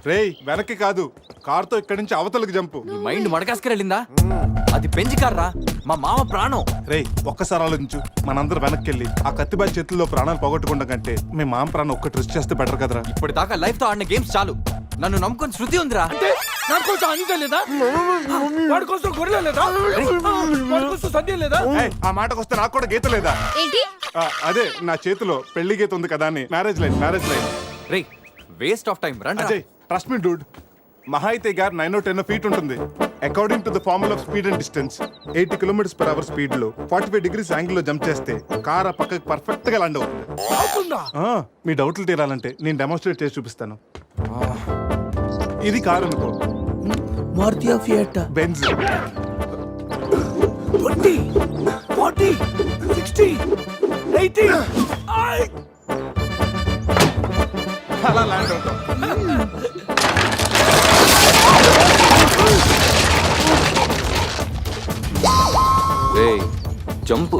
రేయ్ వెనక్కి కాదు, కార్తో ఇక్కడి నుంచి అవతలకి జంపు. నీ మైండ్ మడకాసుకుని వెళ్ళిందా? అది బెంజ్ కార్రా, మా మామ ప్రాణం. రేయ్ ఒక్కసారి ఆలోచించు, మనందరం వెనక్కి వెళ్ళి ఆ కత్తిబాయి చేతుల్లో ప్రాణాలు పోగొట్టుకుంటాం కంటే మీ మామ ప్రాణం ఒక్కటి రిస్క్ చేస్తే బెటర్ కదరా. ఇప్పటిదాకా లైఫ్ తో ఆడిన గేమ్స్ చాలు. నన్ను నమ్ముకొని శృతి ఉందిరా. నా కోసం అనిత లేదా? వాడి కోసం గొర్రె లేదా? వాడి కోసం సద్య లేదా? ఏయ్, ఆ మాటకు వస్తే నాకు కూడా గీత లేదా? ఏంటి? అదే నా చేతిలో పెళ్లి గీత ఉంది కదా అని. Marriage line. Ray waste of time రండి. అజయ్ ట్రస్ట్ మీ డూడ్, మహా అయితే గారు 9-10 ఫీట్ ఉంటుంది. According to the formula of speed and distance 80 km/h speed లో 45 degrees యాంగిల్ లో జంప్ చేస్తే కార్ ఆ పక్కకి పర్ఫెక్ట్ గా ల్యాండ్ అవుతుంది. మీ డౌట్లు తీరాలంటే నేను డెమోన్స్ట్రేట్ చేసి చూపిస్తాను. ఇది కారు అనుకో, మారుతి ఫియట్ బెంజ్. 20 40 60 80 అలా ల్యాండ్ అవుతాం. రే jump.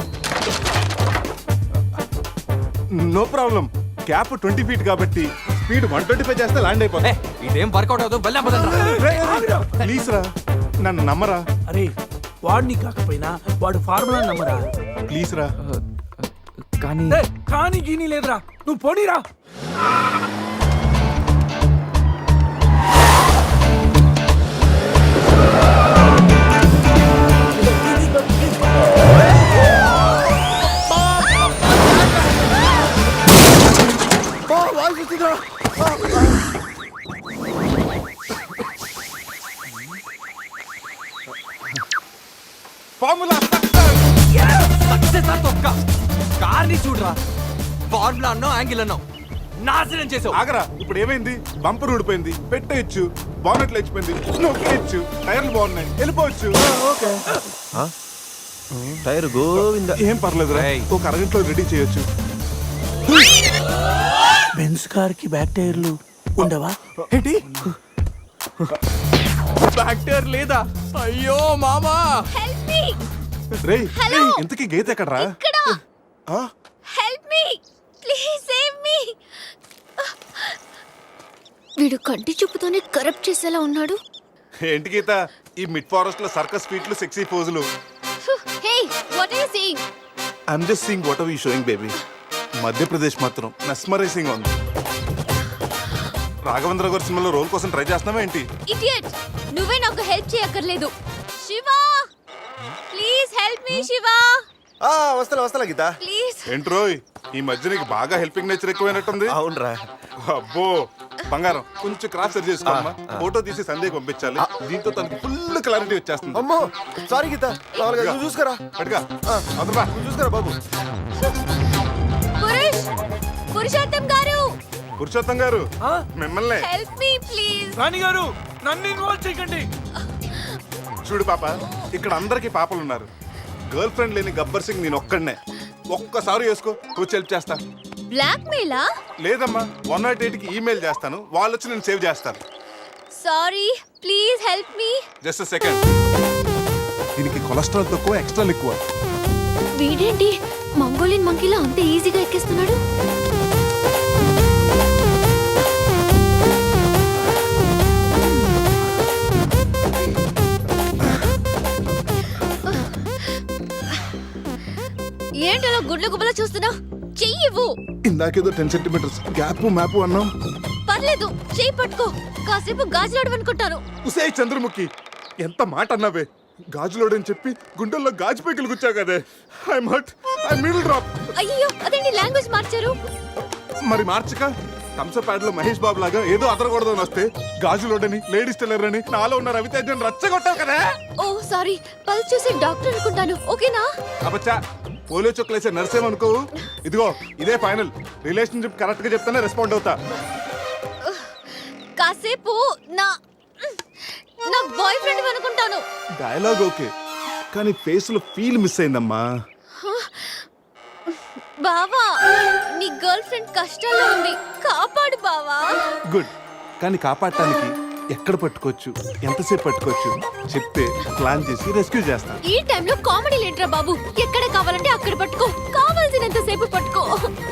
No problem, cap 20 feet కాబట్టి స్పీడ్ 125 చేస్తే ల్యాండ్ అయిపోతుంది. ఇదేం వర్కౌట్ అవుతుంది. వెళ్ళాం ప్లీజ్ రా, నన్ను నమ్మరా. అరే వాడిని కాకపోయినా వాడు ఫార్ములా నమ్మరా. ప్లీజ్ రా. కానీ కానీ గీని లేదురా, నువ్వు పోనీరా. ఫార్ములా సక్సెస్ ఆ తొక్క. కార్ని చూడరా, ఫార్ములా అన్నావు, యాంగిల్ అన్నావు, నాశనం చేసావు. ఆగరా, ఇప్పుడు ఏమైంది? బంపర్ ఊడిపోయింది, పెట్టేయచ్చు. బానెట్లు లేచిపోయింది, నొక్కేయచ్చు. టైర్లు బాగున్నాయి, వెళ్ళిపోవచ్చు. టైర్ గోవింద. ఏం పర్లేదురా, ఒక అరగంటలో రెడీ చేయొచ్చు. బెంజ్ కార్ కి బ్యాక్ టైర్లు ఉండవా? ఏంటి? బ్యాక్ టైర్ లేదా? అయ్యో మామా. Help me. రేయ్ హలో. ఇంతకీ గీత ఎక్కడరా? ఇక్కడ. Help me please, save me. వీడు కంటి చూపుతోనే కరప్ట్ చేసేలా ఉన్నాడు. ఏంటి గీత, ఈ మిడ్ ఫారెస్ట్ లో సర్కస్ ఫీట్లు, sexy పోజులు? Hey what are you seeing? I'm just seeing what are you sowing baby. Madhya Pradesh మాత్రం మెస్మరైజింగ్ ఉంది. రాఘవేంద్ర గారి సినిమాలో రోల్ కోసం ట్రై చేస్తున్నావా ఏంటి? ఇడియట్, నువ్వే నాకు హెల్ప్ చేయక్కర్లేదు. Shiva please help me. Shiva వస్తా గీత. ప్లీజ్. ఏంట్రోయ్, ఈ మధ్య నీకు బాగా హెల్పింగ్ నేచర్ ఎక్కువైనట్టుంది. అవునరా. అబ్బో బంగారం, కొంచెం క్రాస్ సెర్చ్ చేసుకోమ్మా. ఫోటో తీసి సందేహం పంపించాలి, దీంతో తనకి ఫుల్ క్లారిటీ వచ్చేస్తుంది. అమ్మో సారీ గీత, నువ్వు చూసుకురా. పట్టుగా అవుతురా, నువ్వు చూసుకురా బాబు. పురుషోత్తం గారు. పురుషోత్తం గారు మిమ్మల్ని. Help me please. రాణి గారు నన్ను ఇన్వాల్వ్ చేయకండి. చూడు పాప, ఇక్కడ అందరికి పాపలు ఉన్నారు. గర్ల్ ఫ్రెండ్ లేని గబ్బర్ సింగ్ నేను ఒక్కడనే. ఒక్కసారి వేసుకో, కూర్చో హెల్ప్ చేస్తా. బ్లాక్ మెయిలా? లేదమ్మా, 108కి ఈమెయిల్ చేస్తాను, వాళ్ళు వచ్చి నేను సేవ్ చేస్తాను. Sorry please help me. Just second. దీనికి కొలెస్ట్రాల్ తక్కువ, ఎక్స్ట్రా ఎక్కువ. వీడేంటి మంగోలియన్ మంకీలా అంత ఈజీగా ఎక్కేస్తున్నాడు? ఏంటలా గుడ్ల గుబల చూస్తున్నా? చెయ్యి ఇవ్వు. ఇందాకేదో 10 centimeters గ్యాప్ మ్యాప్ అన్నాం. పర్లేదు, చెయ్యి పట్టుకో. కాసేపు గాజులాడు అనుకుంటాను. ఉసే చంద్రముఖి, ఎంత మాట అన్నావే. గాజులోడని చెప్పి గుండెల్లో గాజు పైకలు గుచ్చావు కదే. I'm hurt, I middle drop. అయ్యో అదేంటి లాంగ్వేజ్ మార్చారు? మరి మార్చక థమ్సప్ ప్యాడ్ లో మహేష్ బాబు లాగా ఏదో అదరకూడదు అని వస్తే గాజులోడని, లేడీస్ టైలర్ అని, నాలో ఉన్న రవితేజని రచ్చగొట్టావు కదా. ఓ సారీ, పల్స్ చూసి డాక్టర్ అనుకుంటాను. ఓకేనా? అబ్బచ్చా, పోలియో చుక్కలేసే నర్సేమనుకో. ఇదిగో ఇదే ఫైనల్. రిలేషన్షిప్ కరెక్ట్ గా చెప్తానే రెస్పాండ్ అవుతా. కాసేపు నా బాయ్ ఫ్రెండ్ అనుకుంటాను. డైలాగ్ ఓకే, కానీ ఫేస్ లో ఫీల్ మిస్ అయిందమ్మా. బావా, నీ గర్ల్ ఫ్రెండ్ కష్టాల్లో ఉంది, కాపాడు బావా. గుడ్, కానీ కాపాడటానికి ఎక్కడ పట్టుకోవచ్చు, ఎంతసేపు పట్టుకోవచ్చు చెప్తే ప్లాన్ చేసి రెస్క్యూ చేస్తాను. ఈ టైంలో కామెడీ లేంట్రా బాబు. ఎక్కడ కావాలంటే అక్కడ పట్టుకో, కావాల్సినంత సేపు పట్టుకో.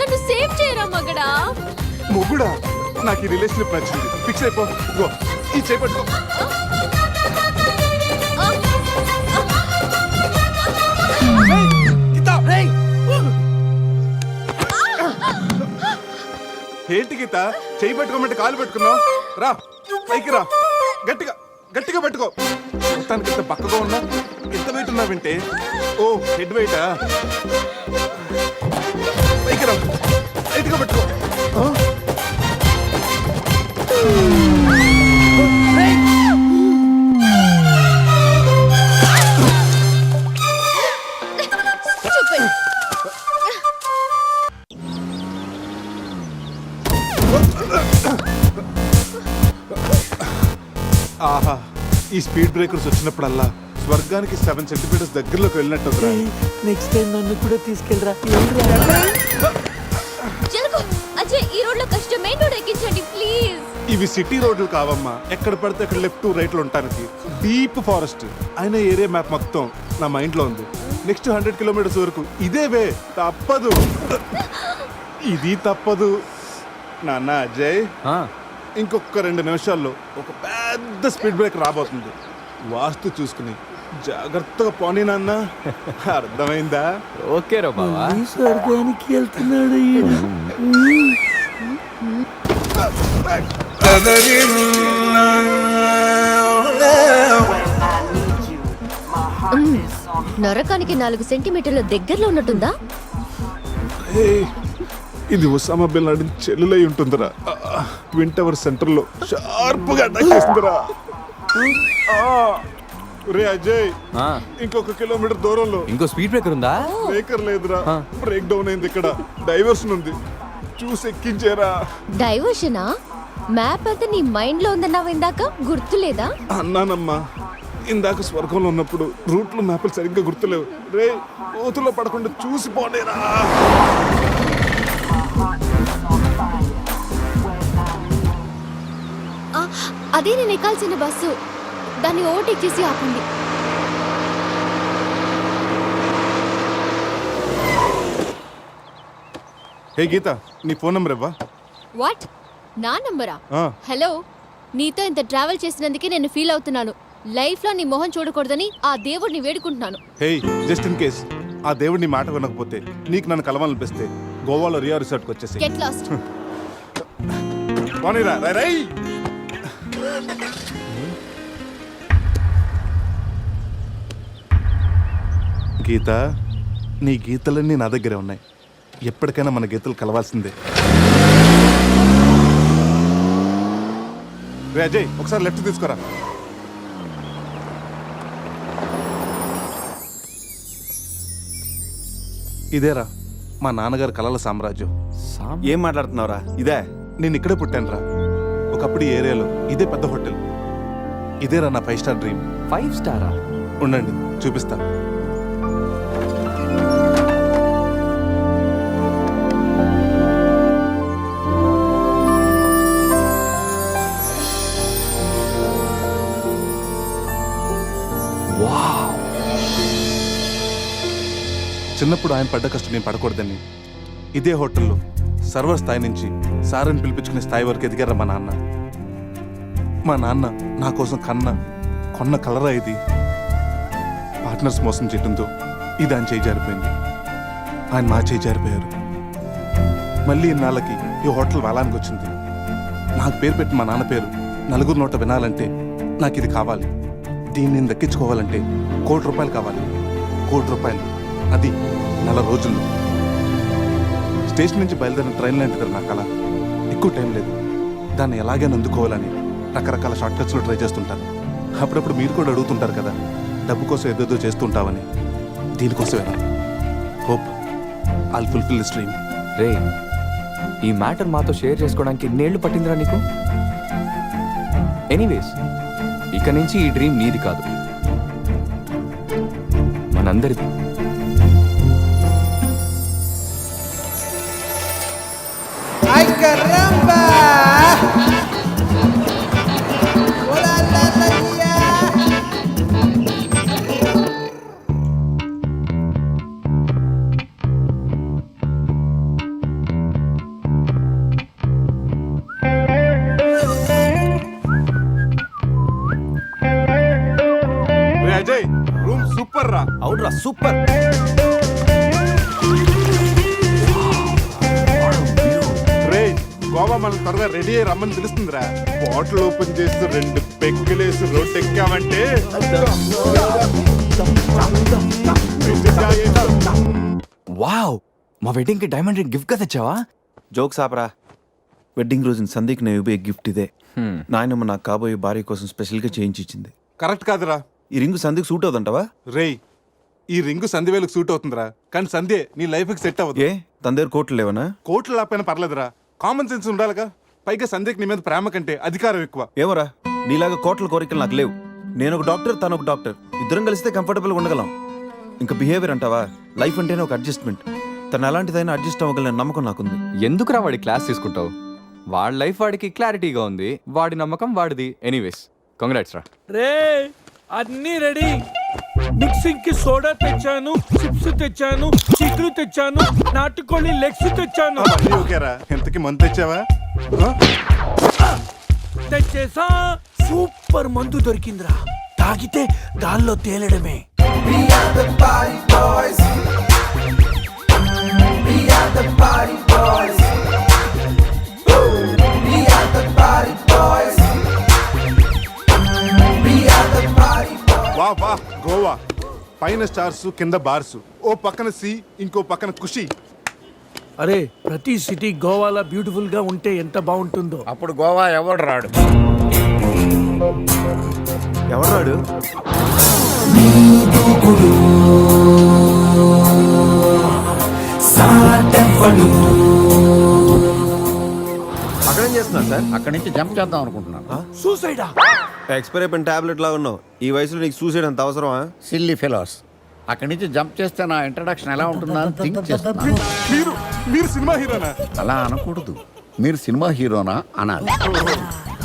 నన్ను సేవ్ చేయరా మగడా. మొగుడా? నాకు ఈ రిలేషన్షిప్ నచ్చింది. ఫిక్స్ అయిపో. ఇదిగో, ఈ చేపట్టుకో. ఏంటి గీత, చేయి పట్టుకోమంటే కాలు పెట్టుకున్నావు? రా పైకి రా, గట్టిగా గట్టిగా పెట్టుకో. మొత్తానికి ఇంత పక్కగా ఉన్నా ఎంత వెయిట్ ఉన్నా వింటే. ఓ హెడ్ వెయిటా? పైకి రా, గట్టిగా పెట్టుకో. Stupid. ఆహా, ఈ స్పీడ్ బ్రేకర్స్ వచ్చినప్పుడల్లా స్వర్గానికి 7 సెంటీమీటర్స్ దగ్గరలోకి వెళ్ళినట్టు. నెక్స్ట్ టైం నన్ను కూడా తీసుకెళ్ళరా. జరుగు అజయ్, ఈ రోడ్ లో కష్టం, మెయిన్ రోడ్ ఎక్కించండి ప్లీజ్. ఇవి సిటీ రోడ్లు కావమ్మా, ఎక్కడ పడితే అక్కడ లెఫ్ట్ రైట్ లో ఉంటానికి. డీప్ ఫారెస్ట్ అయిన ఏరియా మ్యాప్ మొత్తం నా మైండ్ లో ఉంది. నెక్స్ట్ 100 కిలోమీటర్స్ వరకు ఇదే వే, తప్పదు. ఇది తప్పదు నాన్న. అజయ్, ఇంకొక 2 నిమిషాల్లో ఒక పెద్ద స్పీడ్ బ్రేక్ రాబోతుంది. వాస్తు చూసుకుని జాగ్రత్తగా పోనీ నాన్న. అర్థమైందా? ఓకే రా బావా. స్వర్గానికి వెళ్తున్నాడు ఈయన. నరకానికి 4 సెంటీమీటర్ల దగ్గరలో ఉన్నట్టుందా? ఏయ్, ఇది ఒసామా బిన్ లాడెన్ చెల్లులై ఉంటుందిరా. ట్విన్ టవర్ సెంటర్ లో షార్ప్ గా అటాక్ చేస్తుందిరా. రే అజయ్, ఇంకొక కిలోమీటర్ దూరంలో ఇంకో స్పీడ్ బ్రేకర్ ఉందా? బ్రేకర్ లేదురా, బ్రేక్ డౌన్ అయింది. ఇక్కడ డైవర్షన్ ఉంది, చూసి ఎక్కించేరా. డైవర్షనా? మ్యాప్ అంతా నీ మైండ్ లో ఉందన్నావు ఇందాక, గుర్తులేదా? అన్నానమ్మా, ఇందాక స్వర్గంలో ఉన్నప్పుడు రూట్లు మ్యాప్లు సరిగ్గా గుర్తులేవు. రే, కోతులో పడకుండా చూసి పోనేరా. అదే నేను ఎక్కాల్సిన బస్సు, దాన్ని ఓవర్టేక్ చేసి ఆపండి. హే గీత, నీ ఫోన్ నెంబర్ ఇవ్వా? వాట్? నా నంబరా? ఆ. హలో, నీతో ఇంత ట్రావెల్ చేసినందుకే నేను ఫీల్ అవుతున్నాను. లైఫ్ లో నీ మొహం చూడకూడదని ఆ దేవుడిని వేడుకుంటున్నాను. హే, జస్ట్ ఇన్ కేస్ ఆ దేవుడిని మాట వినకపోతే, నీకు నన్ను కలవాలనిపిస్తే గోవాలో రియా రిసార్ట్కి వచ్చేసి గెట్ లాస్ట్. పోనీరా. రై రై. గీత, నీ గీతలన్నీ నా దగ్గరే ఉన్నాయి. ఎప్పటికైనా మన గీతలు కలవాల్సిందే. రే అజయ్, ఒకసారి లెఫ్ట్ తీసుకోరా. ఇదేరా మా నాన్నగారి కలల సామ్రాజ్యం. ఏం మాట్లాడుతున్నావురా? ఇదే నేను ఇక్కడే పుట్టానురా. ఒకప్పుడు ఈ ఏరియాలో ఇదే పెద్ద హోటల్. ఇదేరా నా 5 స్టార్ డ్రీమ్. 5 స్టారా? ఉండండి, చూపిస్తా. చిన్నప్పుడు ఆయన పడ్డ కష్టం నేను పడకూడదని ఇదే హోటల్లో సర్వర్ స్థాయి నుంచి సారని పిలిపించుకునే స్థాయి వరకు ఎదిగారా మా నాన్న. మా నాన్న నా కోసం కొన్న కలరా ఇది. పార్ట్నర్స్ మోసం చేయడంతో ఇది ఆయన చేయి జారిపోయింది. ఆయన మా చేయి జారిపోయారు. మళ్ళీ ఇన్నాళ్ళకి ఈ హోటల్ వేలానికి వచ్చింది. నాకు పేరు పెట్టి మా నాన్న పేరు నలుగురు నోట వినాలంటే నాకు ఇది కావాలి. దీన్ని నేను దక్కించుకోవాలంటే ₹1,00,00,000 కావాలి. ₹1,00,00,000, అది 4 రోజుల్లో. స్టేషన్ నుంచి బయలుదేరిన ట్రైన్ లాంటిది నా కళ. ఎక్కువ టైం లేదు, దాన్ని ఎలాగైనా అందుకోవాలని రకరకాల షార్ట్ కట్స్లో ట్రై చేస్తుంటాను. అప్పుడప్పుడు మీరు కూడా అడుగుతుంటారు కదా, డబ్బు కోసం ఏదేదో చేస్తుంటావని. దీనికోసమేనా? Hope I'll fulfil this dream. రే, ఈ మ్యాటర్ మాతో షేర్ చేసుకోవడానికి ఎన్నేళ్ళు పట్టిందిరా నీకు? ఎనీవేస్, ఇక నుంచి ఈ డ్రీమ్ నీది కాదు, మనందరిది. ¡Ay, caramba! ¡Hola, la tía! రా. అవునరా సూపర్. రే గోవా మనం త్వరగా రెడీ అయ్యి రమ్మని తెలుస్తుందిరా. బాటిల్ ఓపెన్ చేస్తూ 2 పెగ్గులేసి రోడ్ ఎక్కామంటే వావ్, మా వెడ్డింగ్ కి డైమండ్ రింగ్ గిఫ్ట్ గా తెచ్చావా? జోక్స్ ఆపరా. వెడ్డింగ్ రోజున సందీక్ నేను ఇవ్వే గిఫ్ట్ ఇదే. నాయనమ్మ నాకు కాబోయే భార్య కోసం స్పెషల్గా చేయించి ఇచ్చింది. కరెక్ట్ కాదురా. ఈ రింగు సందీక్ సూట్ అవుతుంటావా? రేయ్ ఈ రింగు సంధ్యవేలకు సూట్ అవుతుందిరా, కానీ సంధ్య నీ లైఫ్ కి సెట్ అవ్వదు. ఏ తన దగ్గర కోట్లు లేవనా? కోట్లు లేకపోయినా పర్లేదురా, కామన్ సెన్స్ ఉండాలిగా. పైగా సంధ్యకి నీ మీద ప్రేమ కంటే అధికారం ఎక్కువ. ఏమోరా, నీలాగా కోట్ల కోరికలు నాకు లేవు. నేను ఒక డాక్టర్, తను ఒక డాక్టర్. ఇద్దరం కలిస్తే కంఫర్టబుల్గా ఉండగలం. ఇంకా బిహేవియర్ అంటావా? లైఫ్ అంటేనే ఒక అడ్జస్ట్మెంట్. తను ఎలాంటిదైనా అడ్జస్ట్ అవ్వగల నమ్మకం నాకుంది. ఎందుకురా వాడి క్లాస్ తీసుకుంటావు? వాడి లైఫ్ వాడికి క్లారిటీగా ఉంది, వాడి నమ్మకం వాడిది. ఎనీవేస్ కంగ్రాట్స్ రా. రే అన్నీ రెడీ. మిక్సింగ్ కి సోడా తెచ్చాను, చిప్స్ తెచ్చాను, చిక్కులు తెచ్చాను, నాటుకోళ్ళి లెగ్స్ తెచ్చాను. అవన్నీ ఓకేరా. ఎంతకి మందు తెచ్చావా? తెచ్చేసా. సూపర్ మందు దొరికిందిరా, తాగితే గాల్లో తేలడమే. We are the party boys. We are the party boys. We are the party boys. We are the party boys. వా వా గోవా, పైన స్టార్స్ కింద బార్స్, ఓ పక్కన సీ ఇంకో పక్కన ఖుషి. అరే ప్రతి సిటీ గోవాలో బ్యూటిఫుల్ గా ఉంటే ఎంత బాగుంటుందో. అప్పుడు గోవా ఎవడు రాడు. ఎవరు రాడు? అక్కడేం చేస్తున్నారు సార్? అక్కడి నుంచి జంప్ చేద్దాం అనుకుంటున్నాను. సూసైడా? ఎక్స్పైర్ అయిపోయిన టాబ్లెట్ లాగా ఉన్నావు. ఈ వయసులో నీకు సూసైడ్ అంత అవసరమా? Silly fellows. అక్కడి నుంచి జంప్ చేస్తే నా ఇంట్రడక్షన్ ఎలా ఉంటుందా అని థింక్ చేస్తున్నాను. మీరు మీరు సినిమా హీరోనా? అలా అనకూడదు, మీరు సినిమా హీరోనా అనాలి.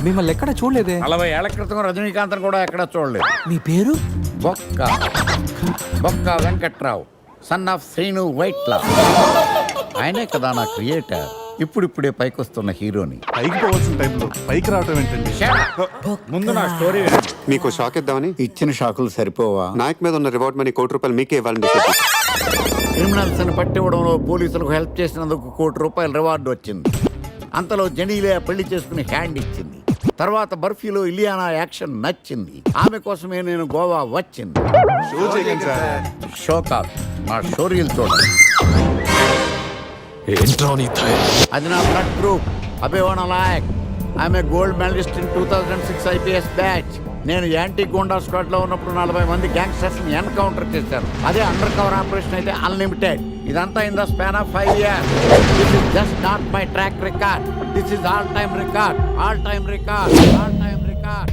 మిమ్మల్ని ఎక్కడ చూడలేదే. 40 ఏళ్ల క్రితం రజనీకాంత్ కూడా ఎక్కడ చూడలేదు. మీ పేరు? బొక్క బొక్క వెంకట్రావు, సన్ ఆఫ్ శ్రీను వైట్లా. ఆయనే కదా నా క్రియేటర్. ఇప్పుడిప్పుడే పైకి వస్తున్న హీరోని. పైకి పోవాల్సిన టైంలో పైకి రావటం ఏంటండి? ముందు నా స్టోరీ వినండి. మీకు షాక్ ఇద్దామని ఇచ్చిన షాకులు సరిపోవా? నాయక్ మీద ఉన్న రివార్డ్ మనీ ₹1 మీకే ఇవ్వాలని డిసైడ్ చేశాను. క్రిమినల్స్ ని పట్టివ్వడంలో పోలీసులకు హెల్ప్ చేసినందుకు ₹1 రివార్డు వచ్చింది. అంతలో జనీలే పెళ్లి చేసుకుని హ్యాండ్ ఇచ్చింది. తర్వాత బర్ఫీలో ఇలియానా యాక్షన్ నచ్చింది. ఆమె కోసమే నేను గోవా వచ్చింది. షో చేయకండి సార్. షో కాదు, నా షోరీలు చూడండి. అది నా బ్లడ్ గ్రూప్, అభివాణ లాయక్. ఆమె gold medallist in 2006 IPS batch. నేను యాంటీ గోండా స్క్వాడ్ లో ఉన్నప్పుడు 40 మంది గ్యాంగ్స్టర్స్ ని ఎన్కౌంటర్ చేశారు. అదే అండర్ కవర్ ఆపరేషన్ అయితే అన్లిమిటెడ్. ఇదంతా in the span of 5 years. This is just not my track record. This is all time record. All time record. All time record.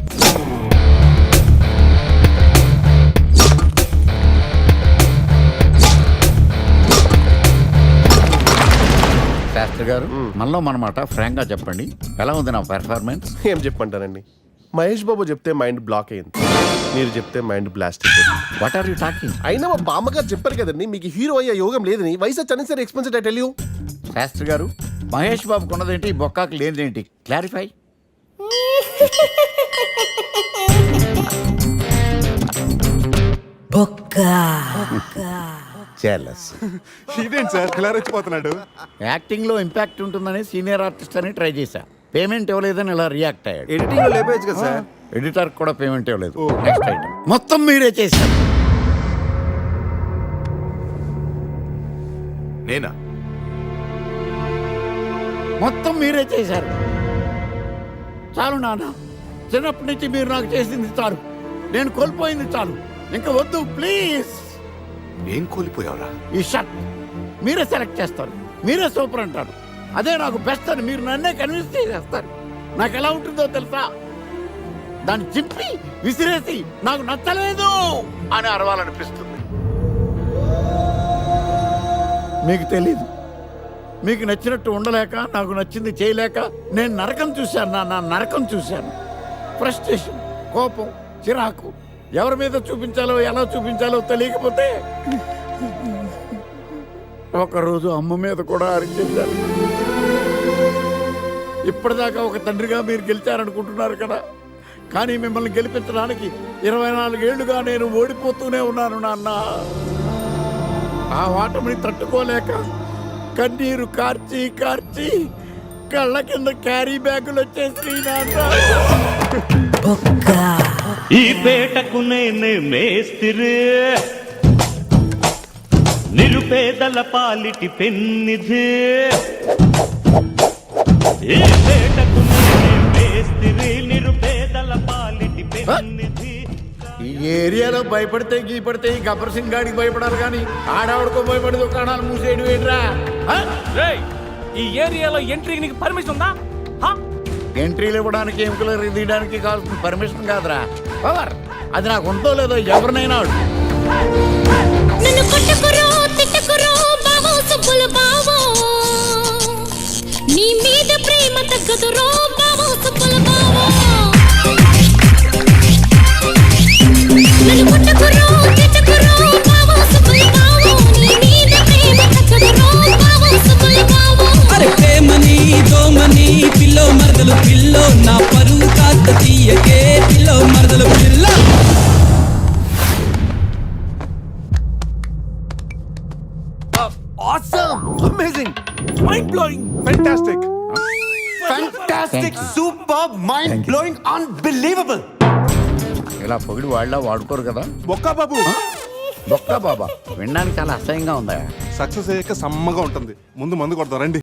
Shastri గారు, మనలో మనమాట ఫ్రాంక్ గా చెప్పండి, ఎలా ఉంది నా పెర్ఫార్మెన్స్? ఏం చెప్పంటానండి, మహేష్ బాబు చెప్తే మైండ్ బ్లాక్ అయింది, మీరు చెప్తే మైండ్ బ్లాస్ట్ అయిపోయింది. What are you talking? అయినా మా బామ్మగారు చెప్పారు కదండి మీకు హీరో అయ్యే యోగం లేదని. వయసు unnecessary expensive I tell you. Shastri గారు, మహేష్ బాబుకు ఉన్నదేంటి, బొక్కాకి లేనిదేంటి? క్లారిఫై. జెలస్. ఇదేంటి సార్ ఇలా రెచ్చిపోతున్నాడు? యాక్టింగ్ లో ఇంపాక్ట్ ఉంటుందని సీనియర్ ఆర్టిస్ట్ అని ట్రై చేశా. పేమెంట్ ఇవ్వలేదని ఇలా రియాక్ట్ అయ్యాడు. ఎడిటింగ్ లో లేపేయచ్చు కదా సార్. ఎడిటర్ కూడా పేమెంట్ ఇవ్వలేదు. నెక్స్ట్ ఐటమ్ మొత్తం మీరే చేశారు. నేనా? మొత్తం మీరే చేశారు. చాలు నాన్న, చిన్నప్పటి నుంచి మీరు నాకు చేసింది చాలు. నేను కోల్పోయింది చాలు. ఇంకా వద్దు ప్లీజ్. ఏం కోల్పోయావురా? ఈ షర్ట్ మీరే సెలెక్ట్ చేస్తారు, మీరే సూపర్ అంటారు. అదే నాకు బెస్ట్ అని మీరు నన్నే కన్విన్స్ చేసేస్తారు. నాకు ఎలా ఉంటుందో తెలుసా? దాన్ని చింపి విసిరేసి నాకు నచ్చలేదు అని అరవాలనిపిస్తుంది. మీకు తెలీదు, మీకు నచ్చినట్టు ఉండలేక, నాకు నచ్చింది చేయలేక నేను నరకం చూశాను. నా నరకం చూశాను. ఫ్రస్ట్రేషన్, కోపం, చిరాకు, ఎవరి మీద చూపించాలో ఎలా చూపించాలో తెలియకపోతే ఒకరోజు అమ్మ మీద కూడా అరిచేశాను. ఇప్పటిదాకా ఒక తండ్రిగా మీరు గెలిచారనుకుంటున్నారు కదా, కానీ మిమ్మల్ని గెలిపించడానికి 24 ఏళ్లుగా నేను ఓడిపోతూనే ఉన్నాను నాన్న. ఆ ఓటమిని తట్టుకోలేక కన్నీరు కార్చి కార్చి కళ్ళ కింద క్యారీ బ్యాగులు వచ్చేసి నాన్న. ఈ పేటకు నేనే మేస్తిరి, నిరుపేదల పాలిటి పెన్నిధి. ఈ పేటకు నేనే మేస్తిరి, నిరుపేదల పాలిటి పెన్నిధి. ఈ ఏరియాలో భయపడితే గీపడితే ఈ గబ్బర్ సింగ్ గాడికి భయపడాలి కానీ ఆడవాడికో భయపడి దుకాణాలు మూసేయడం ఏంట్రా? ఈ ఏరియాలో ఎంట్రీకి నీకు పర్మిషన్ ఉందా? ఎంట్రీలు ఇవ్వడానికి ఎముకలు తీయడానికి కావాల్సిన పర్మిషన్ కాదురా, పవర్. అది నాకు ఉందో లేదో ఎవరినైనా అడుగు. నన్ను కొట్టుకురో తిట్టుకురో బావో సుబ్బుల బావో, నీ మీద ప్రేమ తగ్గదురో బావో సుబ్బుల బావో. నన్ను కొట్టుకురో తిట్టుకురో బావో సుబ్బుల బావో, నీ మీద ప్రేమ తగ్గదురో బావో సుబ్బుల బావో. అరే ప్రేమని దోమని పిల్లో మరదలు పిల్లో, నా పరువు కాస్త తీయకే పిల్లో మరదలు పిల్ల. Awesome! Amazing! Mind-blowing! Fantastic! Fantastic, superb, mind-blowing, unbelievable. ఇలా పొగిడి వాళ్ళ వాడుకోరు కదా. బొక్కా బాబు, బొక్కా బాబా వినడానికి చాలా అసహ్యంగా ఉందా? సక్సెస్ అయ్యాక సమ్మగా ఉంటుంది. ముందు మందు కొడతాం రండి.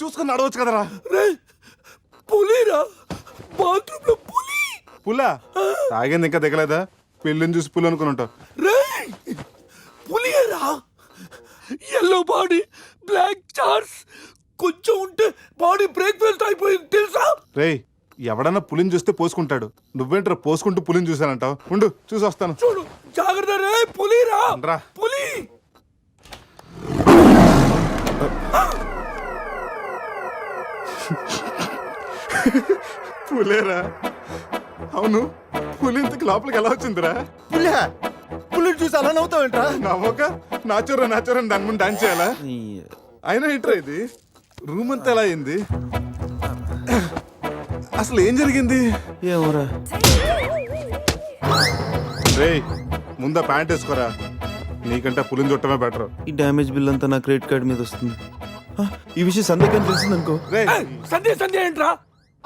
చూసుకుని నడవచ్చు కదరా. పులిరా, బాత్రూమ్ లో పులి. పులా తాగింది ఇంకా దిగలేదా? పెళ్ళిని చూసి పులి అనుకుని ఉంటావు. పులిరా, ఎల్లో బాడీ, బ్లాక్ చార్స్, కొంచెం ఉంటే బాడీ బ్రేక్ఫాస్ట్ అయిపోయింది తెలుసా? రేయ్ ఎవడన్నా పులిని చూస్తే పోసుకుంటాడు, నువ్వేంట్రా పోసుకుంటూ పులిని చూసానంటావు? ఉండు చూసి వస్తాను. చూడు జాగ్రత్త రే, పులిరా రా. పులి. పులేరా? అవును, పులి ఇంతకు లోపలికి ఎలా వచ్చిందిరా? పులిని చూసి అలా నవ్వుతావేంట్రా? నవ్వక నాచురా దాని ముందు డాన్స్ చేయాలా? అయినా ఏంట్రా ఇది? రూమ్ అంతా ఎలా అయింది? అసలు ఏం జరిగింది? ఏమోరా. రేయ్ ముందా ప్యాంట్ వేసుకోరా, నీకంటే పులిని చుట్టమే బెటర్. ఈ డ్యామేజ్ బిల్ అంతా నా క్రెడిట్ కార్డ్ మీద వస్తుంది. ఈ విషయం సందేహం తెలిసిందనుకో. రేయ్ సంధ్య ఏంట్రా?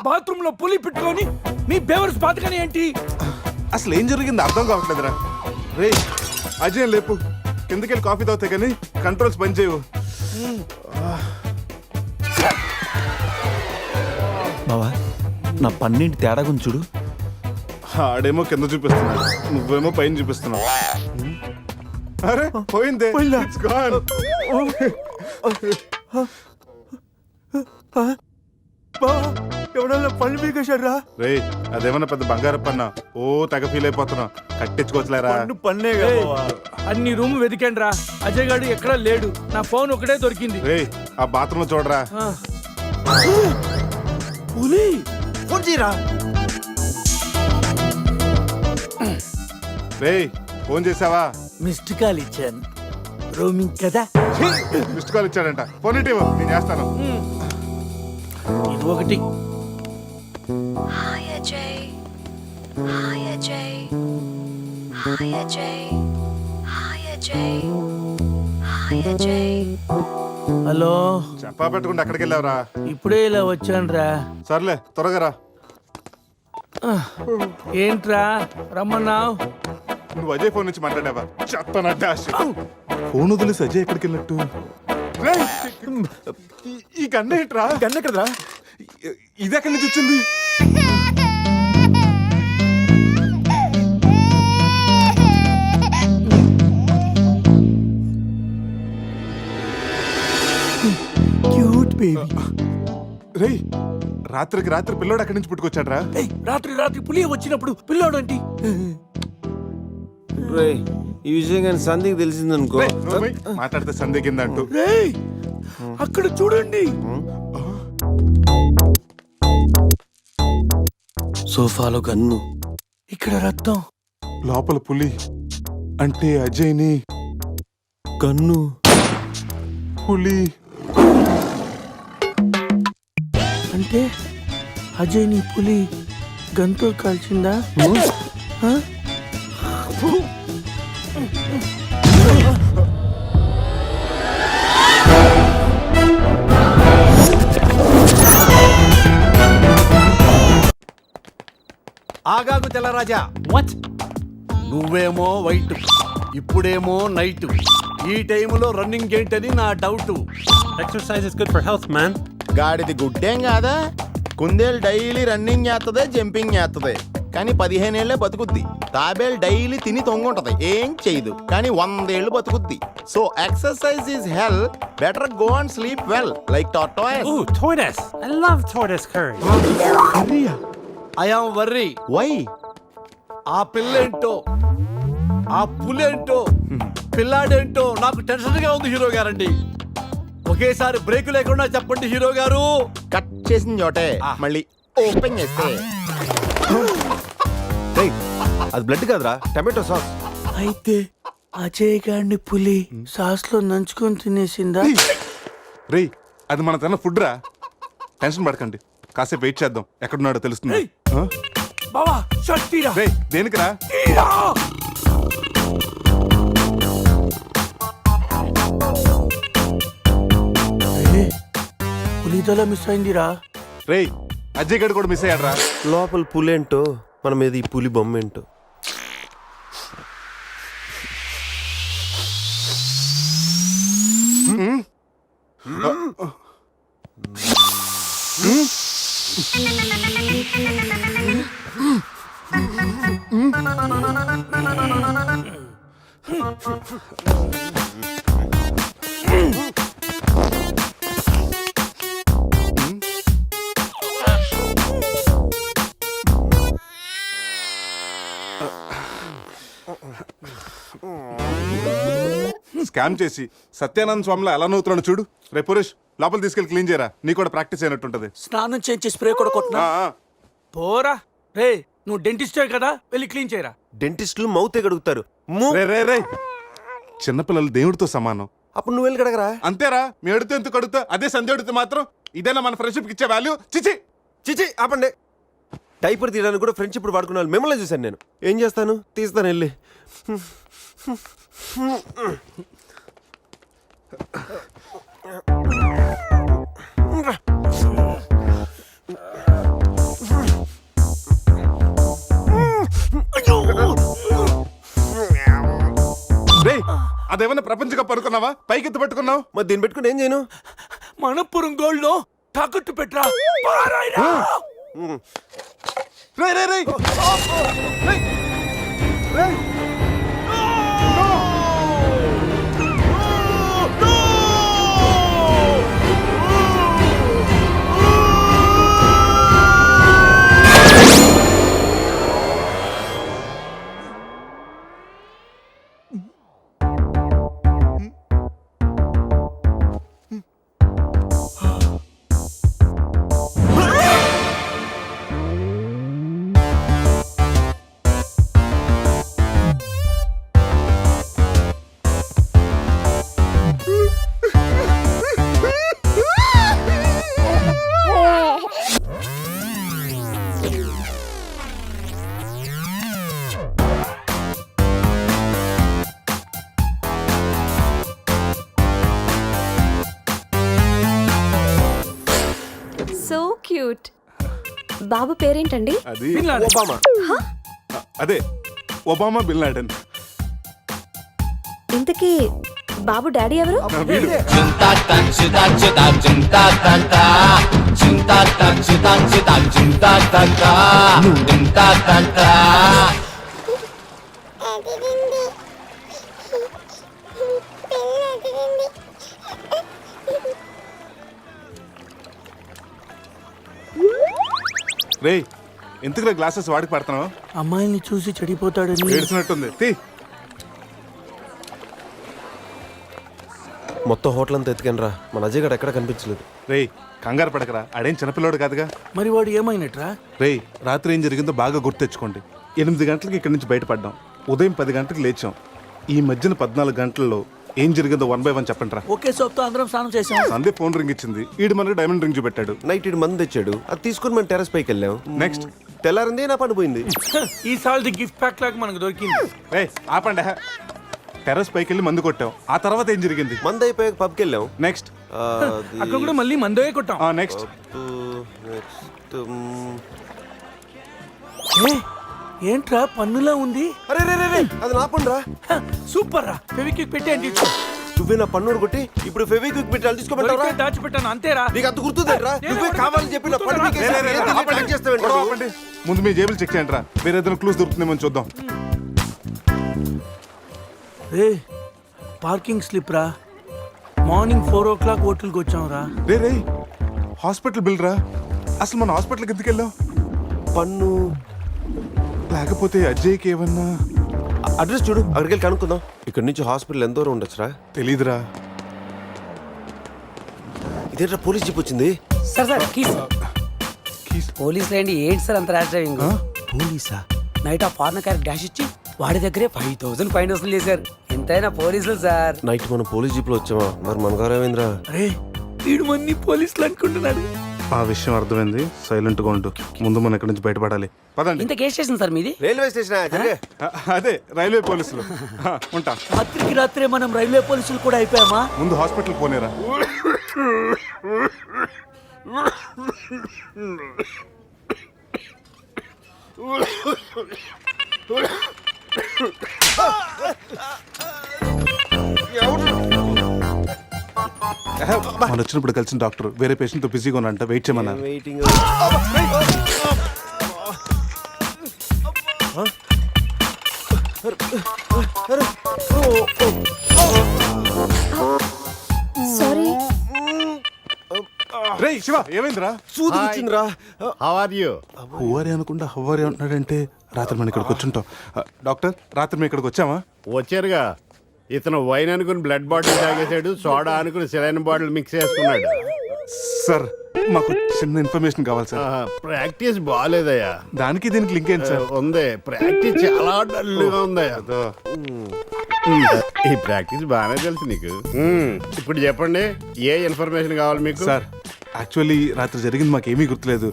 బాత్రూమ్ లో పులి పెట్టుకొని మీ బేవర్స్ బాతకని ఏంటి? అసలు ఏం జరిగింది అర్థం కావట్లేదురా. రేయ్ అజయ్ లేపు, కిందకెళ్ళి కాఫీ తాగుతా కానీ కంట్రోల్స్ పని చేయవు. బావా నా పన్నెండు తేడా గురించి చూడు. ఆడేమో కింద చూపిస్తున్నాడు, నువ్వేమో పైన చూపిస్తున్నావు. అరే పోయిందే, It's gone. ఎవడన్నా పళ్ళు పీకేశాడ్రా? రేయ్ అదేమన్నా పెద్ద బంగారు పన్నా? ఓ తెగ ఫీల్ అయిపోతున్నా, కట్టించుకోవచ్చులేరా? పన్నే అన్ని రూమ్ వెతికండి రా, అజయ్ గాడు ఎక్కడా లేడు. నా ఫోన్ ఒకటే దొరికింది. రేయ్ ఆ బాత్రూమ్ చూడరా. పులి ఫోన్ చేయరా. రేయ్ ఫోన్ చేసావా? మిస్డ్ కాల్ ఇచ్చాను, రోమింగ్ కదా. మిస్డ్ కాల్ ఇచ్చాడంట, ఫోన్ ఇటు నేను చేస్తాను. ఇది ఒకటి. Hi Ajay. Hi Ajay. Hi Ajay. Hi Ajay. Hi Ajay. Hello, చెప్పా పెట్టుకుంటే ఎక్కడికి వెళ్ళావురా? ఇప్పుడే ఇలా వచ్చానురా. సర్లే త్వరగా రా. ఏంట్రా రమ్మన్నావు? నువ్వు అజయ్ ఫోన్ నుంచి మాట్లాడావా? చెప్పనట్టే ఫోన్ వదిలేసి అజయ్ ఎక్కడికి వెళ్ళినట్టు? రేయ్, ఈ గన్న ఏంట్రా? గన్న ఎక్కడరా? ఇది ఎక్కడి నుంచి వచ్చింది? Cute baby. రేయ్ రాత్రికి రాత్రి పిల్లోడు ఎక్కడి నుంచి పుట్టుకొచ్చాడ్రా? రాత్రి పులి వచ్చినప్పుడు పిల్లోడు అంటే ఈ విషయం కానీ సంధికి తెలిసిందనుకో. రేయ్, నోర్మై, మాట్లాడితే సందేహిందంటూ. రేయ్ అక్కడ చూడండి. సోఫాలో గన్ను, ఇక్కడ రక్తం. లోపల పులి అంటే అజయ్ని, గన్ను, పులి అంటే అజయ్ ని పులి గంతో కాల్చిందా? ఆ? ఆగాగు తెల్లరాజా. వాట్? నువ్వేమో వైట్, ఇప్పుడేమో నైట్. ఈ టైంలో రన్నింగ్ ఏంటని నా doubt. Exercise is good for health man. గాడిది గుడ్డేం కాదా? కుందేలు డైలీ రన్నింగ్ చేస్తుంది, జంపింగ్ చేస్తుంది, కానీ 15 ఏళ్లే బతుకుద్ది. తాబేలు డైలీ తిని తొంగుంటది, ఏం చేయదు, కానీ 100 ఏళ్ళు బతుకుద్ది. So exercise is hell, better go and sleep well like tortoise. Ooh, tortoise. I love tortoise curry. I am worry. Why? ఆ పిల్లేంటో, ఆ పులేంటో, పిల్లాడేంటో నాకు టెన్షన్ గా ఉంది హీరో గారండి. ఒకేసారి బ్రేక్ లేకుండా చెప్పండి హీరో గారు. కట్ చేసిన చోటే మళ్ళీ ఓపెన్ చేస్తే అది బ్లడ్ కాదురా, టమాటో సాస్. అయితే అజయ్ గారిని పులి సాస్ లో నంచుకొని తినేసిందా? రేయ్ అది మన తన ఫుడ్ రా, టెన్షన్ పడకండి, కాసేపు వెయిట్ చేద్దాం, ఎక్కడున్నాడో తెలుస్తుంది. బావా షర్ట్ తీరా. రేయ్ దేనికిరా? తీరా. పులితల మిస్ అయిందిరా. రేయ్ అజయ్ గడ్ కూడా మిస్ అయ్యాడ్రా. లోపల పులేంటో మన మీద ఈ పులి బొమ్మ ఏంటో. స్కామ్ చేసి సత్యానంద స్వామిలో ఎలా నవ్వుతున్నాడు చూడు. రే పురేష్, లోపల తీసుకెళ్ళి క్లీన్ చేయరా, నీకు కూడా ప్రాక్టీస్ అయినట్టుంటది. స్నానం చేయించి స్ప్రే కూడా కొట్టినా పోరా. రే నువ్వు డెంటిస్టే కదా, వెళ్ళి క్లీన్ చేయరా. డెంటిస్టులు మౌత్ గడుగుతారు. రే రే రే, చిన్నపిల్లలు దేవుడితో సమానం. అప్పుడు నువ్వు వెళ్ళి కడగరా. అంతేరా, మీ అడితే ఎందుకు అడుగుతా, అదే సంధ్య అడిగితే మాత్రం ఇదేనా మన ఫ్రెండ్షిప్ ఇచ్చే వాల్యూ? చిచి చిచి ఆపండి. టైపర్ తీయడానికి కూడా ఫ్రెండ్షిప్ వాడుకునే వాళ్ళు మిమ్మల్ని చూశాను నేను. ఏం చేస్తాను, తీస్తాను వెళ్ళి. రే, అదేమన్నా ప్రపంచ కప్ అనుకున్నావా? పైకి ఎత్తు పట్టుకున్నావు. మరి దీన్ని పెట్టుకుని ఏం చేయను? మనపురం గోల్డ్ లో తాకట్టు పెట్టరా. పారాయిరా. రే రే రే రే రే. So cute. బాబు పేరేంటండి? అది బిన్ లాడెన్. ఒబామా. అదే ఒబామా బిన్ లాడెన్. ఇంతకీ బాబు డాడీ ఎవరు? వీడు. రే, ఎందుకు గ్లాసెస్ వాడికి పడుతున్నావు? అమ్మాయిని చూసి చెడిపోతాడని. ఏడ్చినట్టుంది. తీ. మొత్తం హోటల్ అంతా ఎత్తుకాను రా, మన అజయ్ గడ ఎక్కడ కనిపించలేదు. రే, కంగారు పడకరా, ఆడేం చిన్నపిల్లోడు కాదుగా. మరి వాడు ఏమైనట్రా? రే, రాత్రి ఏం జరిగిందో బాగా గుర్తు తెచ్చుకోండి. 8 గంటలకు ఇక్కడి నుంచి బయటపడ్డాం, ఉదయం 10 గంటలకు లేచాం. ఈ మధ్యన 14 గంటల్లో ఏం జరిగిందో 1 by 1 చెప్పండి రా. ఒకే సోప్ తో అందరం స్నానం చేసాం. సందీప్ ఫోన్ రింగ్ ఇచ్చింది, ఈడు మనకి డైమండ్ రింగ్ చూపెట్టాడు. నైట్ ఇటు మంది తెచ్చాడు, అది తీసుకుని మనం టెర్రస్ పైకి వెళ్ళాం. నెక్స్ట్ తెల్లారింది నా పని పోయింది. ఈ సాల్ది గిఫ్ట్ ప్యాక్ లాగా మనకు దొరికింది. రే ఆపండి, టెర్రస్ పైకి వెళ్ళి మందు కొట్టాం. ఆ తర్వాత ఏం జరిగింది? మంది అయిపోయాక పబ్కి వెళ్ళాం. నెక్స్ట్ అక్కడ కూడా మళ్ళీ మందోయే కొట్టాం. నెక్స్ట్ ఏంట్రా పన్నులా ఉంది? అరే రే రే రే, అది నా పని రా. సూపర్ రా. ఫెవిక్విక్ పెట్టి అండి. నువ్వే నా పన్నుడు కొట్టి ఇప్పుడు ఫెవిక్విక్ పెట్టి అది తీసుకోమంటావా? దాచిపెట్టాను అంతేరా. నీకు అంత గుర్తుందేట్రా? నువ్వే కావాలని చెప్పి నా పన్ను ఆపండి. ముందు మీ జేబులు చెక్ చేయండి రా, వేరే ఏదైనా క్లూస్ దొరుకుతుందేమో చూద్దాం. రే, పార్కింగ్ స్లిప్ రా. మార్నింగ్ 4 o'clock హోటల్కి వచ్చాం రా. రే రే, హాస్పిటల్ బిల్ రా. అసలు మన హాస్పిటల్కి ఎందుకు వెళ్ళాం? పన్ను లేకపోతే అజయ్కి ఏమన్నా అడ్రస్ చూడు, అక్కడికి వెళ్ళి కనుక్కుందాం. ఇక్కడ నుంచి హాస్పిటల్ ఎంత దూరం ఉండొచ్చురా? తెలీదురా. ఇదేంట్రా పోలీస్ జీప్ వచ్చింది? Sir keys. కీస్. పోలీసులు ఏంటి సార్ అంత ర్యాష్ డ్రైవింగ్? పోలీసా? నైట్ ఆ ఫారెన్ కార్ డాష్ ఇచ్చి వాడి దగ్గరే 5,000 ఫైన్ వసూలు చేశారు. ఎంతైనా పోలీసులు సార్. నైట్ మనం పోలీస్ జీప్ లో వచ్చామా? మరి మన గారు ఏమైందిరా? అరే, వీడు మన్ని పోలీసులు అనుకుంటున్నాడు. ఆ విషయం అర్థమైంది, సైలెంట్ గా ఉండు. ముందు మనం ఇక్కడి నుంచి బయటపడాలి. పదండి. ఇంత కేసు స్టేషన్ సార్ మీది? Railway station. అదే రైల్వే పోలీసులు. ఉంటా. రాత్రికి రాత్రే మనం రైల్వే పోలీసులు కూడా అయిపోయామా? ముందు హాస్పిటల్ పోనేరా. మనం వచ్చినప్పుడు కలిసిన డాక్టర్ వేరే పేషెంట్ తో బిజీగా ఉన్నంట, వెయిట్ చేయమన్నారు. వెయిటింగ్. సారీ. రే శివ, ఏమైందిరా? సూది వచ్చిందిరా. How are you? హువారి అనుకుంటా హువారి అంటున్నాడంటే రాత్రి మనం ఇక్కడికి వచ్చుంటాం. డాక్టర్, రాత్రి మేము ఇక్కడికి వచ్చామా? వచ్చారుగా. ఇతను వైన్ అనుకుని బ్లడ్ బాటిల్ తాగేశాడు, సోడా అనుకుని సెలైన్ బాటిల్ మిక్స్ చేసుకున్నాడు. సార్ మాకు చిన్న ఇన్ఫర్మేషన్ కావాలి సార్. ప్రాక్టీస్ బాగాలేదయ్యా. దానికి దీనికి లింక్ ఏంటి సార్? ఉంది, ప్రాక్టీస్ చాలా డల్గా ఉందయ్యా. ఈ ప్రాక్టీస్ బాగానే తెలుసు నీకు. ఇప్పుడు చెప్పండి, ఏ ఇన్ఫర్మేషన్ కావాలి మీకు? సార్ యాక్చువల్లీ రాత్రి జరిగింది మాకేమీ గుర్తులేదు.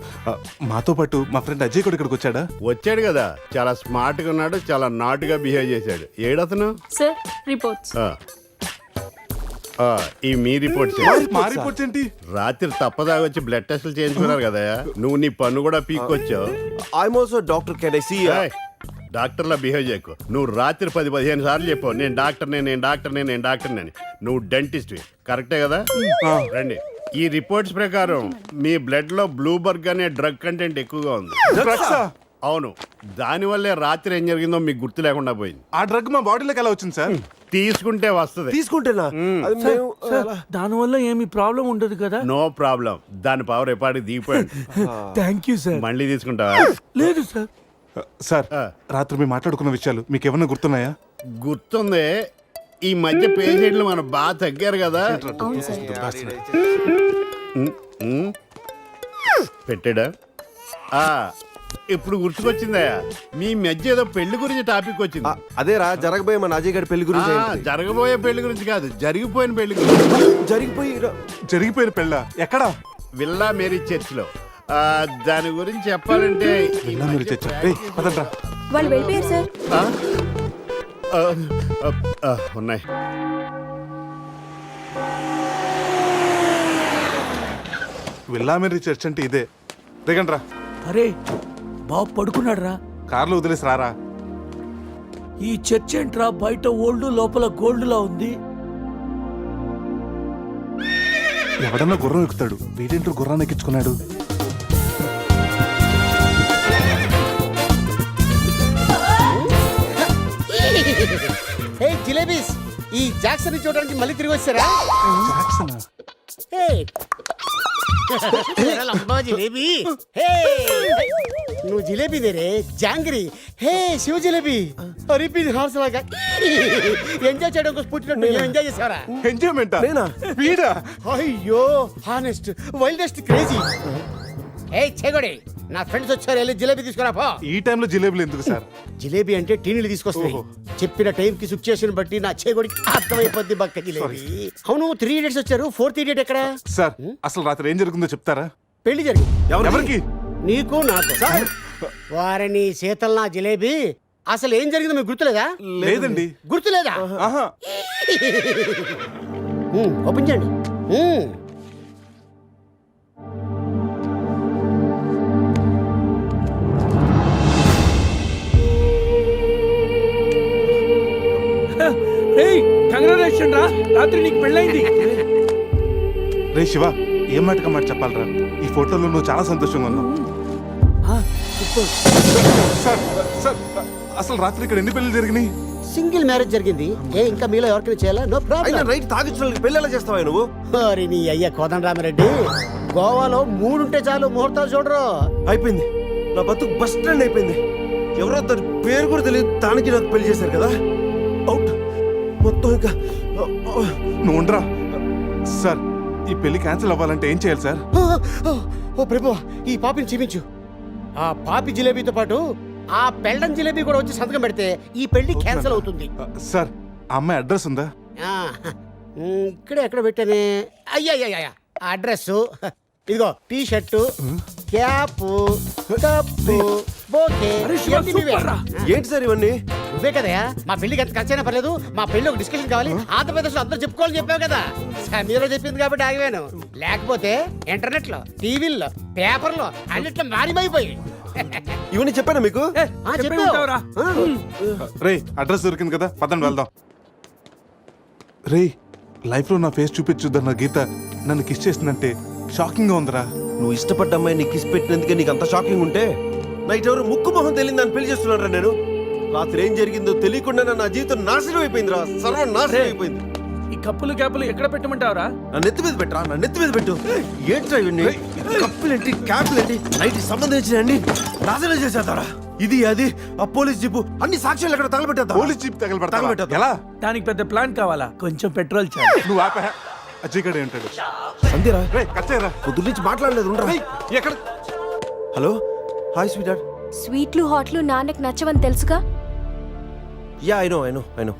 మాతో పాటు మా ఫ్రెండ్ అజయ్ కూడా ఇక్కడికి వచ్చాడా? వచ్చాడు కదా, చాలా స్మార్ట్ గా ఉన్నాడు, చాలా నాటుగా బిహేవ్ చేశాడు. ఏడతను? Sir reports. ఈ మీ రిపోర్ట్స్. మా రిపోర్ట్స్ ఏంటి? రాత్రి తప్పదాగా వచ్చి బ్లడ్ టెస్టులు చేయించుకున్నారు కదా, నువ్వు నీ పన్ను కూడా పీక్కొచ్చావు. I'm also doctor, can I see? డాక్టర్లా బిహేవ్ చేయకు. నువ్వు రాత్రి 10-15 సార్లు చెప్పావు నేను డాక్టర్నే, నేను డాక్టర్నే, నేను డాక్టర్నే అని. నువ్వు డెంటిస్ట్, కరెక్టే కదా? రండి. ఈ రిపోర్ట్స్ ప్రకారం మీ బ్లడ్ లో బ్లూబర్గ్ అనే డ్రగ్ కంటెంట్ ఎక్కువగా ఉంది. అవును, దానివల్లే రాత్రి ఏం జరిగిందో మీకు గుర్తు లేకుండా పోయింది. ఆ డ్రగ్ మా బాడీలోకి ఎలా వచ్చింది సార్? తీసుకుంటే వస్తుంది. తీసుకుంటేనా? దానివల్ల ఏమి ప్రాబ్లం ఉండదు కదా? No problem. దాని పవర్ ఎప్పటికి దిగిపోయాడు. Thank you sir. మళ్ళీ తీసుకుంటావా? లేదు సార్. సార్ రాత్రి మేము మాట్లాడుకున్న విషయాలు మీకు ఏమన్నా గుర్తున్నాయా? గుర్తుంది. ఈ మధ్య పేషెంట్లు మనం బాగా తగ్గారు కదా. పెట్టాడా? ఇప్పుడు గుర్తుకొచ్చిందా? మీ మధ్య ఏదో పెళ్లి గురించి టాపిక్ వచ్చింది. అదేరా జరగబోయే మన అజయ్ గారి పెళ్లి గురించి. జరగబోయే పెళ్లి గురించి కాదు, జరిగిపోయిన పెళ్లి గురించి. జరిగిపోయిన పెళ్ళ ఎక్కడా? విల్లా మేరీ చర్చ్ లో. దాని గురించి చెప్పాలంటే వాళ్ళు వెళ్ళిపోయారు సార్. ఉన్నాయి. విల్లామెరీ చర్చ్ అంటే ఇదే. దిగండ్రా. అరే బాబు పడుకున్నాడు రా. కార్లో వదిలేసి రారా. ఈ చర్చ్ ఏంట్రా, బయట ఓల్డ్ లోపల గోల్డ్ లా ఉంది. ఎవడన్నా గుర్రం ఎక్కుతాడు, వీడేంటో గుర్రాన్ని ఎక్కించుకున్నాడు. జిలేబీస్, ఈ జాక్సన్ చూడడానికి మళ్ళీ తిరిగి వచ్చారా? జిలేబీ, నువ్వు జిలేబీ దేరే జాంగ్రీ. హే శివ జిలేబీ, రిపీట్ హార్స్ లాగా ఎంజాయ్ చేయడం కోసం పుట్టినట్టు ఎంజాయ్ చేసావరా? ఎంజాయ్మెంట్ అయ్యో హానెస్ట్ వైల్డెస్ట్ క్రేజీ. ఏ చెగొడి, నా ఫ్రెండ్స్ వచ్చారు, వెళ్ళి జిలేబీ తీసుకురా పో. ఈ టైంలో జిలేబీలు ఎందుకు సార్? జిలేబీ అంటే టీనీలు తీసుకొస్తాయి. చెప్పిన టైం కి సిచ్యుయేషన్ బట్టి నా చేగొడికి అర్థమైపోద్ది బక్క జిలేబీ. అవును, 3 idiots వచ్చారు, 4th idiot ఎక్కడ? సార్ అసలు రాత్రి ఏం జరుగుతుందో చెప్తారా? పెళ్లి జరిగింది. ఎవరికి? నీకు నాకు. వారిని శీతల్ నా జిలేబీ. అసలు ఏం జరిగిందో మీకు గుర్తులేదా? లేదండి. గుర్తులేదా? ఓపెన్ చేయండి. కంగ్రాచులేషన్ రా, రాత్రి నీకు పెళ్ళైంది. రే శివ, ఏం మాటగా మాట చెప్పాలరా? ఈ ఫోటోలో నువ్వు చాలా సంతోషంగా ఉన్నావు. సార్ సార్ అసలు రాత్రి ఇక్కడ ఎన్ని పెళ్లి జరిగినాయి? సింగిల్ మ్యారేజ్ జరిగింది. ఇంకా మీలో ఎవరికైనా చేయాలా? No problem. రైట్, తాగించిన పెళ్లి ఎలా చేస్తావా నువ్వు? మరి నీ అయ్య కోదండరామిరెడ్డి, గోవాలో 3 ఉంటే చాలు, ముహూర్తాలు చూడరు. అయిపోయింది, నా బతుకు బస్ స్టాండ్ అయిపోయింది. ఎవరో తన పేరు కూడా తెలియదు, దానికి నాకు పెళ్లి చేశారు కదా. అవుట్ మొత్తం. ఇంకా నువ్వు ఉండరా. సార్ ఈ పెళ్లి క్యాన్సిల్ అవ్వాలంటే ఏం చేయాలి సార్? ఓ ప్రభు, ఈ పాపిని చూపించు. ఆ పాపి జిలేబీతో పాటు ఆ పెళ్ళం జిలేబీ కూడా వచ్చి సంతకం పెడితే ఈ పెళ్లి క్యాన్సిల్ అవుతుంది. సార్ ఆ అమ్మాయి అడ్రస్ ఉందా? ఇక్కడే ఎక్కడ పెట్టానే? అయ్యా అడ్రస్ ఇదిగో. T shirt, cap, cup, bouquet. ఏంటి సార్ ఇవన్నీ? నువ్వే కదయా మా పెళ్లికి ఎంత ఖర్చైనా పర్లేదు, మా పెళ్లి ఒక డిస్కషన్ కావాలి, ఆంధ్రప్రదేశ్ లో అందరూ చెప్పుకోవాలని చెప్పావు కదా. సమీరో చెప్పింది కాబట్టి ఆగిపోయాను. లేకపోతే ఇంటర్నెట్ లో, టీవీల్లో, పేపర్లో అన్నిట్లో మారిమైపోయి. ఇవన్నీ చెప్పాను మీకు? రే అడ్రస్ దొరికింది కదా, పదండి వెళ్దాం. రే లైఫ్ లో నా ఫేస్ చూపించుద్దన్న గీత నన్ను కిస్ చేసిందంటే షాకింగ్ గా ఉందిరా. నువ్వు ఇష్టపడ్డ అమ్మాయి నీకు కిస్ పెట్టినందుకే నీకు అంత షాకింగ్ ఉంటే, నైట్ ఎవరు ముక్కు మొహం తెలియదు అని పెళ్లి చేస్తున్నారా? నేను రాత్రి ఏం జరిగిందో తెలియకుండా నా జీవితం నాశనం అయిపోయిందిరా, సర్వం నాశనం అయిపోయింది. ఈ కప్పులు క్యాపులు ఎక్కడ పెట్టమంటావురా? నా నెత్తి మీద పెట్టరా, నా నెత్తి మీద పెట్టు. ఏంట్రా ఇవన్నీ? కప్పులేంటి, క్యాపులేంటి, నైట్ సంబంధించిన నాశనం చేసేస్తారా? ఇది అది ఆ పోలీస్ జీపు అన్ని సాక్ష్యాలు ఎక్కడ తగలబెట్టేద్దాం. Police jeep తగలబెడతా తగలబెట్టేద్దాం. ఎలా? దానికి పెద్ద ప్లాన్ కావాలా? కొంచెం పెట్రోల్ చాలు. నువ్వు ఆపే. అజయ్ ఏంటాడు? అంతేరా? రేయ్ కచ్చేరా. పొద్దు నుంచి మాట్లాడలేదు. ఉండరా? ఎక్కడ? Hello, hi sweet dad. స్వీట్లు హాట్లు నాన్నకు నచ్చవని తెలుసుగా. Yeah I know.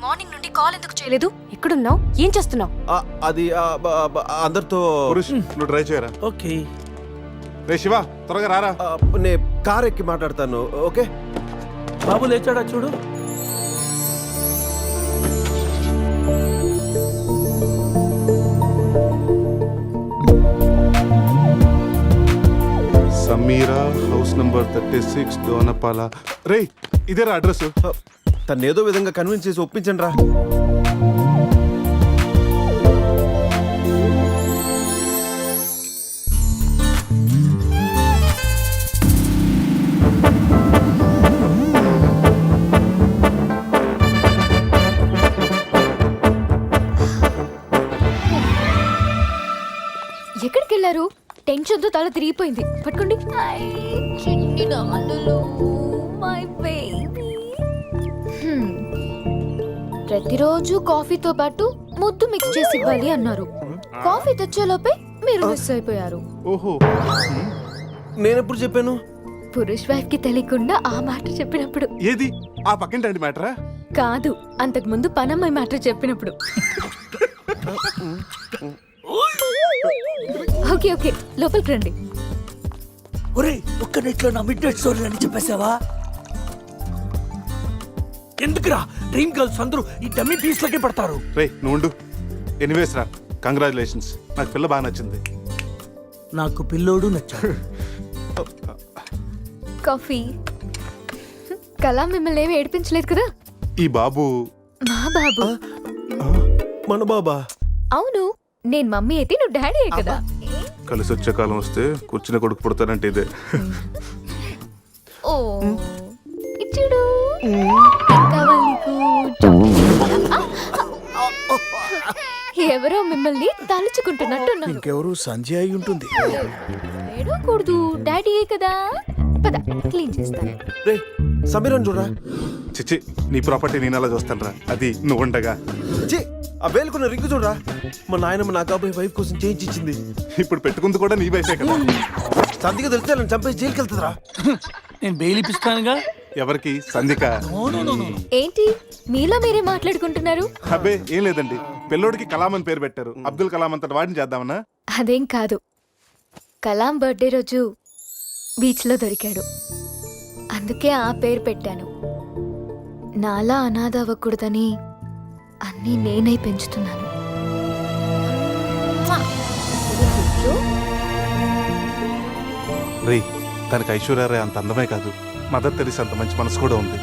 మార్నింగ్ నుండి కాల్ ఎందుకు చేయలేదు? ఎక్కడున్నావు? ఏం చేస్తున్నావు? అది అందరితో పురుష్ నువ్వు డ్రైవ్ చేయరా. ఓకే. రే శివ త్వరగా రారా. నే కార్ ఎక్కి మాట్లాడతాను. ఓకే బాబు లేచాడా చూడు. Sameera house number 36 Dona Paula. రే ఇదేరా అడ్రస్. తను ఏదో విధంగా కన్విన్స్ చేసి ఒప్పించండి రా. ఎక్కడికి వెళ్ళారు? టెన్షన్ తో తల తిరిగిపోయింది. పట్టుకోండి. చిన్ని నాన్నలు, మై బేబీ. ప్రతిరోజు కాఫీతో పాటు ముద్దు మిక్స్ చేసి ఇవ్వాలి అన్నారు. కాఫీ తెచ్చేలోపే మీరు మిస్ అయిపోయారు. ఓహో, నేను ఎప్పుడు చెప్పాను? పురుష్ వైఫ్ కి తెలియకుండా ఆ మాట చెప్పినప్పుడు. ఏది ఆ పక్కింటి మ్యాటరా? కాదు, అంతకు ముందు పనమ్మాయి మాట చెప్పినప్పుడు. ఓకే ఓకే, లోపలికి రండి. ఒరే ఒక్క నెట్లో నా మిడ్ నైట్ స్టోరీ అని చెప్పేసావా? ఎందుకురా డ్రీమ్ గర్ల్స్ అందరూ ఈ డమ్మీ పీస్ లకే పడతారు? రే నువ్వు ఎనీవేస్ రా, కంగ్రాచులేషన్స్. నాకు పిల్ల బాగా నచ్చింది. నాకు పిల్లోడు నచ్చాడు. కాఫీ. కళ మిమ్మల్ని ఏమి ఏడిపించలేదు కదా? ఈ బాబు మా బాబు. మన బాబా? అవును, నేను మమ్మీ అయితే నువ్వు డాడీ కదా. కలిసి వచ్చే కాలం వస్తే కూర్చుని కొడుకు పుడతానంటే ఇదే. ఓ ఇచ్చుడు. కావాలి నీకు? ఎవరో మిమ్మల్ని తలుచుకుంటున్నట్టున్నారు. ఇంకెవరు సంజయ్ అయి ఉంటుంది. ఏడవకూడదు, డాడీ కదా. పద క్లీన్ చేస్తాను. రే సమీరన్ చూడరా. చిచ్చి, నీ ప్రాపర్టీ నేను అలా చూస్తాను రా. అది నువ్వు ఉండగా. ఛీ, ఆ వేలుకున్న రింగు చూడరా. మా నాయనమ్మ నా కాబోయే వైఫ్ కోసం చేయించి ఇచ్చింది. ఇప్పుడు పెట్టుకుంది కూడా నీ వైఫే కదా. సంధిగా తెలిస్తే నన్ను చంపేసి జైలుకి వెళ్తుందిరా. నేను బెయిల్ ఇప్పిస్తానుగా. ఎవరికి? సంధిక. ఏంటి మీలో మీరే మాట్లాడుకుంటున్నారు? అబ్బే ఏం లేదండి, పిల్లోడికి కలాం అని పేరు పెట్టారు. అబ్దుల్ కలాం అంతటి వాడిని చేద్దామన్నా. అదేం కాదు, కలాం బర్త్డే రోజు బీచ్ లో దొరికాడు, అందుకే ఆ పేరు పెట్టాను. నాలా అనాథ అవ్వకూడదని అన్నీ నేనే పెంచుతున్నాను. రే తనకి ఐశ్వర్య అంత అందమే కాదు, మదర్ తెరిసా అంత మంచి మనసు కూడా ఉంది.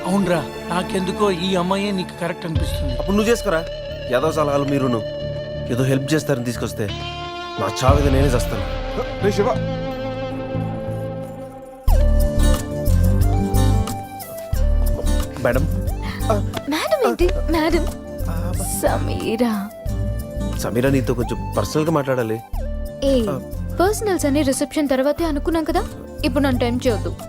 అవునరా, నాకెందుకో ఈ అమ్మాయి నీకు కరెక్ట్ అనిపిస్తుంది. అప్పుడు నువ్వు చేసుకోరా. ఏదో సలహాలు మీరును ఏదో హెల్ప్ చేస్తారని తీసుకొస్తే నా చావేదో నేనే చేస్తాను. రే శివ, మేడం. మేడం ఏంటి మేడం? సమీరా. సమీరా నీతో కొంచెం పర్సనల్ గా మాట్లాడాలి. ఏ పర్సనల్స్ అనే రిసెప్షన్ తర్వాతే అనుకున్నాం కదా. ఇప్పుడు నన్ను టైం చేయొద్దు.